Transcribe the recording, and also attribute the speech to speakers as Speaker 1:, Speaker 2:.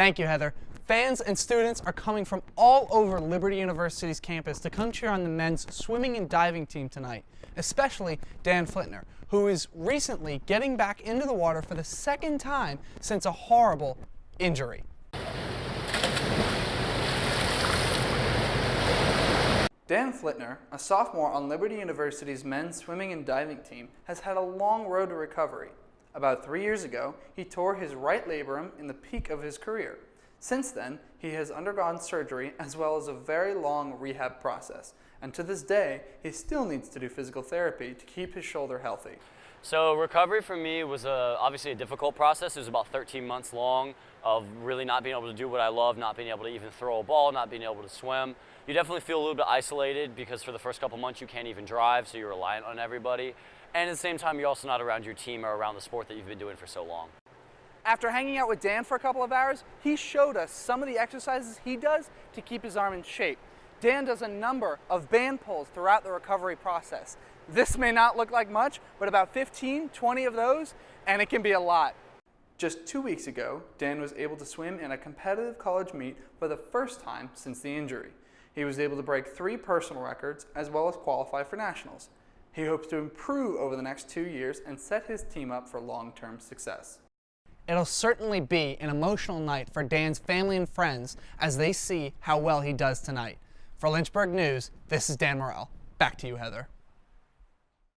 Speaker 1: Thank you, Heather. Fans and students are coming from all over Liberty University's campus to come cheer on the men's swimming and diving team tonight, especially Dan Flittner, who is recently getting back into the water for the second time since a horrible injury. Dan Flittner, a sophomore on Liberty University's men's swimming and diving team, has had a long road to recovery. About 3 years ago, he tore his right labrum in the peak of his career. Since then, he has undergone surgery as well as a very long rehab process, and to this day, he still needs to do physical therapy to keep his shoulder healthy.
Speaker 2: So recovery for me was obviously a difficult process. It was about 13 months long of really not being able to do what I love, not being able to even throw a ball, not being able to swim. You definitely feel a little bit isolated because for the first couple months you can't even drive, so you're reliant on everybody. And at the same time, you're also not around your team or around the sport that you've been doing for so long.
Speaker 3: After hanging out with Dan for a couple of hours, he showed us some of the exercises he does to keep his arm in shape. Dan does a number of band pulls throughout the recovery process. This may not look like much, but about 15, 20 of those, and it can be a lot.
Speaker 1: Just 2 weeks ago, Dan was able to swim in a competitive college meet for the first time since the injury. He was able to break 3 personal records as well as qualify for nationals. He hopes to improve over the next 2 years and set his team up for long-term success. It'll certainly be an emotional night for Dan's family and friends as they see how well he does tonight. For Lynchburg News, this is Dan Morrell. Back to you, Heather.